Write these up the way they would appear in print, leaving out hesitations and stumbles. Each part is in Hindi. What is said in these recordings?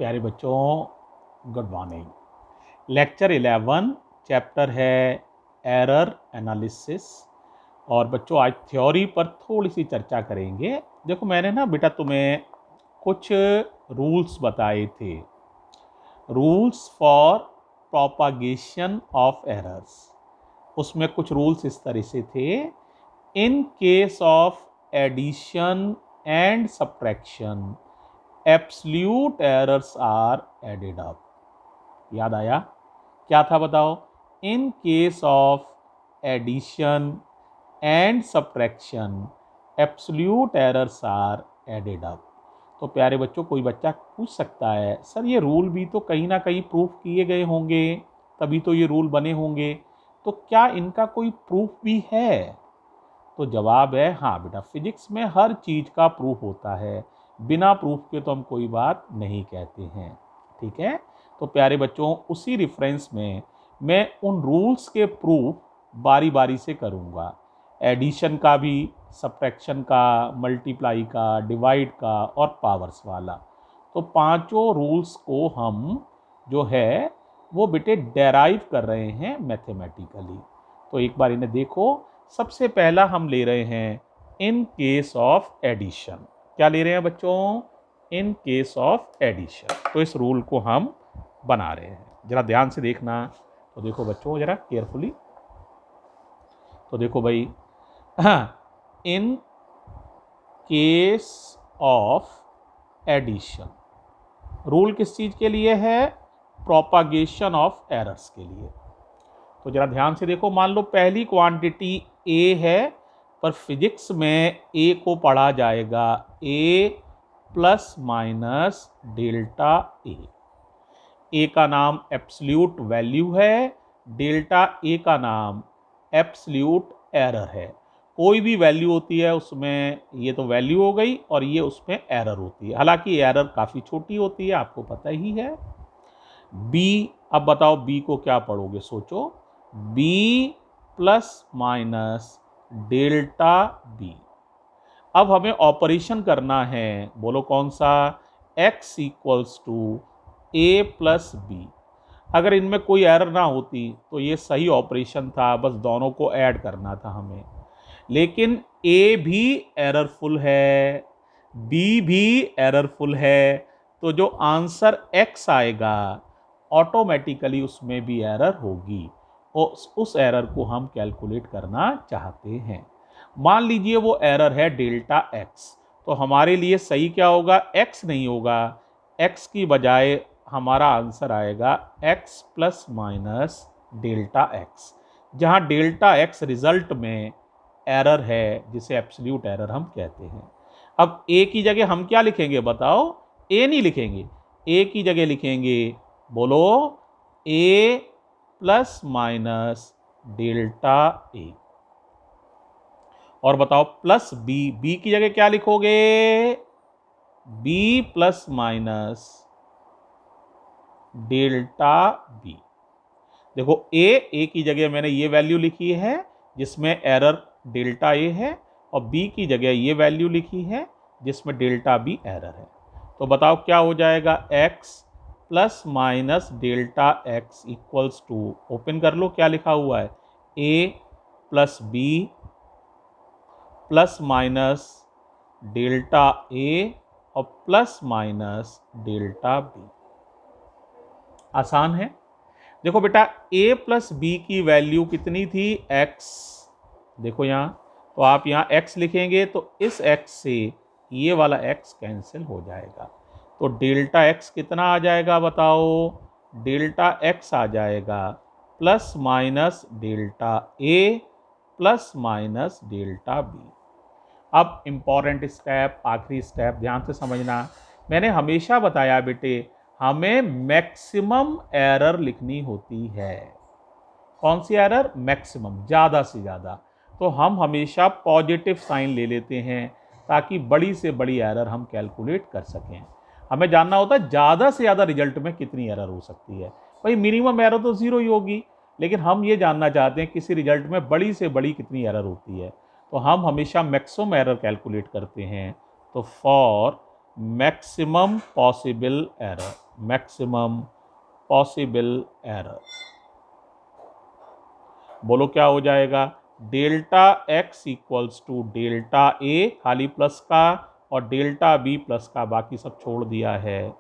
प्यारे बच्चों, गुड मॉर्निंग। लेक्चर 11 चैप्टर है एरर एनालिसिस। और बच्चों आज थ्योरी पर थोड़ी सी चर्चा करेंगे। देखो मैंने ना बेटा तुम्हें कुछ रूल्स बताए थे, rules for propagation of errors. उसमें कुछ रूल्स इस तरह से थे, in case of addition and subtraction absolute errors are added up. याद आया? क्या था बताओ? In case of addition and subtraction absolute errors are added up. तो प्यारे बच्चों, कोई बच्चा पूछ सकता है सर ये रूल भी तो कहीं ना कहीं प्रूफ किए गए होंगे, तभी तो ये रूल बने होंगे, तो क्या इनका कोई प्रूफ भी है? तो जवाब है हाँ बेटा, फिजिक्स में हर चीज़ का प्रूफ होता है, बिना प्रूफ के तो हम कोई बात नहीं कहते हैं। ठीक है? तो प्यारे बच्चों, उसी रेफरेंस में मैं उन रूल्स के प्रूफ बारी बारी से करूँगा। एडिशन का भी, सब्ट्रैक्शन का, मल्टीप्लाई का, डिवाइड का और पावर्स वाला। तो पांचों रूल्स को हम जो है वो बेटे डेराइव कर रहे हैं मैथमेटिकली। तो एक बार इन्हें देखो। सबसे पहला हम ले रहे हैं इन केस ऑफ एडिशन। क्या ले रहे हैं बच्चों? In case of addition. तो इस रूल को हम बना रहे हैं, जरा ध्यान से देखना। तो देखो बच्चों जरा केयरफुली। तो देखो भाई, हाँ, in case of addition rule किस चीज के लिए है? प्रोपागेशन ऑफ एरर्स के लिए। तो जरा ध्यान से देखो, मान लो पहली क्वांटिटी ए है, पर फिजिक्स में ए को पढ़ा जाएगा ए प्लस माइनस डेल्टा ए। ए का नाम एब्सोल्यूट वैल्यू है, डेल्टा ए का नाम एब्सोल्यूट एरर है। कोई भी वैल्यू होती है उसमें, ये तो वैल्यू हो गई और ये उसमें एरर होती है। हालांकि एरर काफ़ी छोटी होती है, आपको पता ही है। बी, अब बताओ बी को क्या पढ़ोगे? सोचो, b plus minus delta b. अब हमें ऑपरेशन करना है, बोलो कौन सा? x equals to a plus b. अगर इनमें कोई एरर ना होती तो ये सही ऑपरेशन था, बस दोनों को ऐड करना था हमें। लेकिन ए भी एररफुल है, बी भी एररफुल है, तो जो आंसर x आएगा ऑटोमेटिकली उसमें भी एरर होगी, और उस एरर को हम कैलकुलेट करना चाहते हैं। मान लीजिए वो एरर है डेल्टा x, तो हमारे लिए सही क्या होगा? x नहीं होगा, x की बजाय हमारा आंसर आएगा x plus minus delta x, जहां डेल्टा x रिजल्ट में एरर है, जिसे एब्सोल्यूट एरर हम कहते हैं। अब a की जगह हम क्या लिखेंगे बताओ? a नहीं लिखेंगे, a की जगह लिखेंगे, बोलो, a plus minus delta a। और बताओ प्लस बी, बी की जगह क्या लिखोगे? b plus minus delta b. देखो ए की जगह मैंने ये वैल्यू लिखी है जिसमें एरर डेल्टा ए है, और बी की जगह ये वैल्यू लिखी है जिसमें डेल्टा बी एरर है। तो बताओ क्या हो जाएगा? x plus minus delta x equals to, open कर लो क्या लिखा हुआ है, a plus B plus minus delta A और प्लस माइनस डेल्टा बी। आसान है। देखो बेटा, a प्लस बी की वैल्यू कितनी थी? x। देखो यहाँ, तो आप यहाँ x लिखेंगे तो इस x से ये वाला x कैंसिल हो जाएगा, तो डेल्टा x कितना आ जाएगा बताओ? डेल्टा x आ जाएगा plus minus delta a plus minus delta b। अब इंपॉर्टेंट स्टेप, आखिरी स्टेप, ध्यान से समझना। मैंने हमेशा बताया बेटे, हमें मैक्सिमम एरर लिखनी होती है। कौन सी एरर? मैक्सिमम, ज़्यादा से ज़्यादा। तो हम हमेशा पॉजिटिव साइन ले लेते हैं ताकि बड़ी से बड़ी एरर हम कैलकुलेट कर सकें। हमें जानना होता है ज़्यादा से ज़्यादा रिजल्ट में कितनी एरर हो सकती है। भाई मिनिमम एरर तो 0 ही होगी, लेकिन हम ये जानना चाहते हैं किसी रिजल्ट में बड़ी से बड़ी कितनी एरर होती है, तो हम हमेशा मैक्सिमम एरर कैलकुलेट करते हैं। तो for maximum possible error, maximum possible error. बोलो क्या हो जाएगा, delta x equals to delta a खाली प्लस का और डेल्टा बी प्लस का, बाकी सब छोड़ दिया है,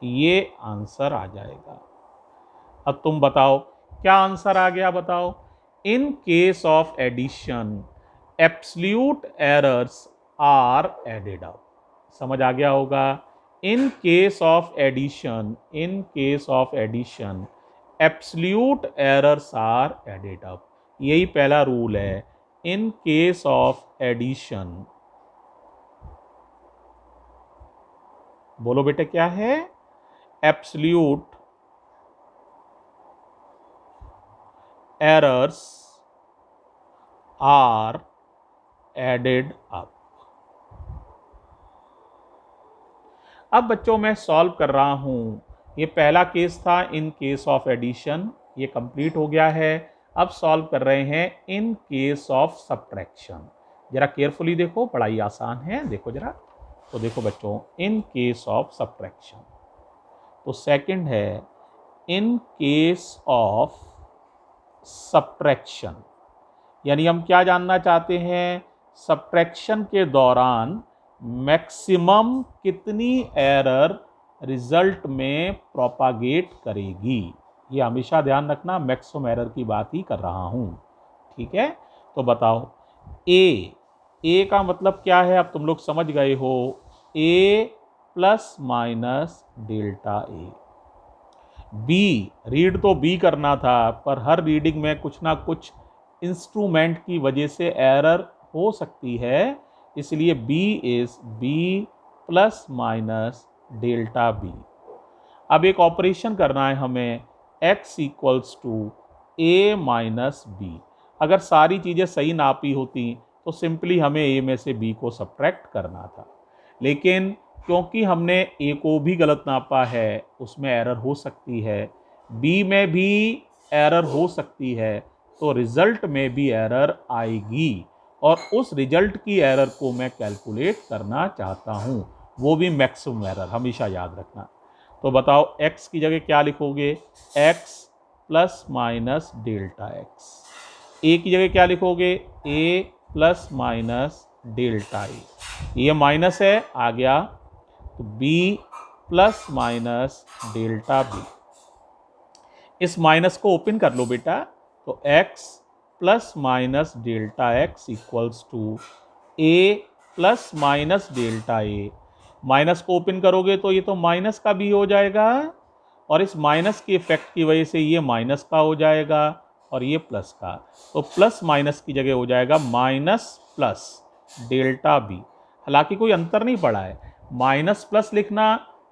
ये आंसर आ जाएगा। अब तुम बताओ क्या आंसर आ गया, बताओ। In case of addition absolute errors are added up. समझ आ गया होगा। In case of addition, in case of addition absolute errors are added up, यही पहला रूल है। इन केस ऑफ एडिशन, बोलो बेटे क्या है, absolute errors are added up. अब बच्चों मैं सॉल्व कर रहा हूं, ये पहला केस था इन केस ऑफ एडिशन, ये कंप्लीट हो गया है। अब सॉल्व कर रहे हैं इन केस ऑफ सब्ट्रैक्शन। जरा केयरफुली देखो, बड़ा ही आसान है, देखो जरा। तो देखो बच्चों, इन केस ऑफ सब्ट्रैक्शन, तो सेकंड है इन केस ऑफ सब्ट्रैक्शन, यानी हम क्या जानना चाहते हैं, सब्ट्रैक्शन के दौरान मैक्सिमम कितनी एरर रिजल्ट में प्रोपागेट करेगी। ये हमेशा ध्यान रखना, मैक्सिमम एरर की बात ही कर रहा हूं, ठीक है। तो बताओ, ए का मतलब क्या है, अब तुम लोग समझ गए हो, ए प्लस माइनस डेल्टा ए। बी, रीड तो बी करना था, पर हर रीडिंग में कुछ ना कुछ इंस्ट्रूमेंट की वजह से एरर हो सकती है, इसलिए b is b plus minus delta b. अब एक ऑपरेशन करना है हमें, x equals to a minus b. अगर सारी चीज़ें सही नापी होती तो सिंपली हमें ए में से बी को सब्ट्रैक्ट करना था, लेकिन क्योंकि हमने ए को भी गलत नापा है, उसमें एरर हो सकती है, बी में भी एरर हो सकती है, तो रिजल्ट में भी एरर आएगी, और उस रिजल्ट की एरर को मैं कैलकुलेट करना चाहता हूं, वो भी मैक्सिमम एरर, हमेशा याद रखना। तो बताओ x की जगह क्या लिखोगे, x plus minus delta x. A की जगह क्या लिखोगे, a plus minus delta a. ये माइनस है, आ गया, तो b plus minus delta b. इस माइनस को ओपन कर लो बेटा, तो x plus minus delta x equals to a plus minus delta a. Minus को ओपन करोगे तो ये तो माइनस का भी हो जाएगा, और इस माइनस के इफेक्ट की वजह से ये माइनस का हो जाएगा और ये प्लस का, तो प्लस माइनस की जगह हो जाएगा माइनस प्लस डेल्टा बी। हालांकि कोई अंतर नहीं पड़ा है, माइनस प्लस लिखना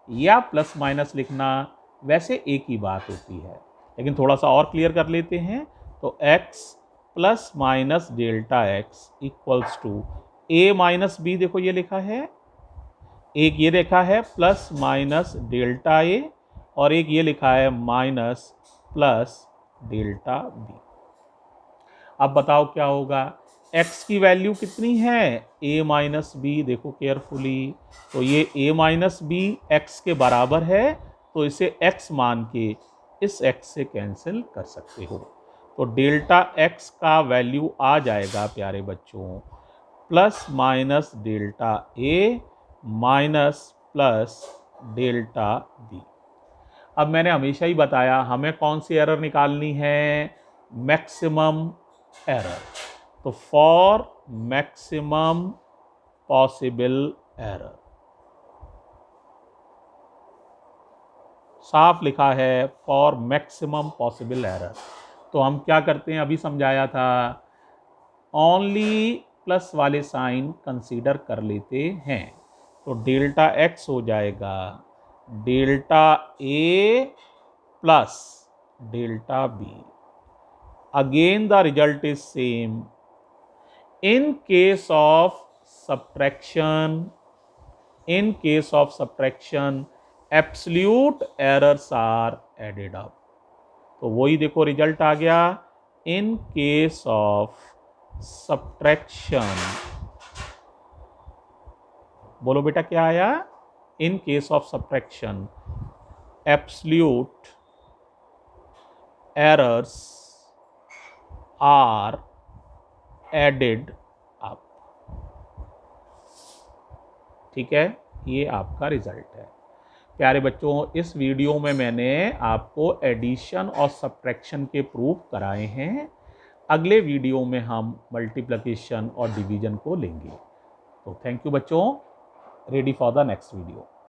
या प्लस माइनस लिखना वैसे एक ही बात होती है, लेकिन थोड़ा सा और क्लियर कर लेते हैं। तो x plus minus delta x equals to a minus b, देखो ये लिखा है, एक ये लिखा है प्लस माइनस डेल्टा ए, और एक ये लिखा है माइनस प्लस डेल्टा बी। अब बताओ क्या होगा, x की वैल्यू कितनी है, a माइनस बी, देखो केयरफुली, तो ये a माइनस बी एक्स के बराबर है, तो इसे x मान के इस x से कैंसिल कर सकते हो, तो डेल्टा x का वैल्यू आ जाएगा प्यारे बच्चों, plus minus delta a minus plus delta b. अब मैंने हमेशा ही बताया हमें कौन सी एरर निकालनी है, मैक्सिमम एरर। तो फॉर मैक्सिमम पॉसिबल एरर, साफ लिखा है फॉर मैक्सिमम पॉसिबल एरर। तो हम क्या करते हैं, अभी समझाया था, ओनली प्लस वाले साइन कंसीडर कर लेते हैं, तो डेल्टा एक्स हो जाएगा delta a plus delta b. Again the result is same, in case of subtraction, in case of subtraction absolute errors are added up. तो वही देखो रिजल्ट आ गया, इन केस ऑफ सब्ट्रैक्शन, बोलो बेटा क्या आया, in case of subtraction absolute errors are added up. ठीक है, ये आपका रिजल्ट है। प्यारे बच्चों, इस वीडियो में मैंने आपको एडिशन और सब्ट्रैक्शन के प्रूफ कराए हैं। अगले वीडियो में हम मल्टीप्लिकेशन और डिवीजन को लेंगे। तो थैंक यू बच्चों, ready for the next video.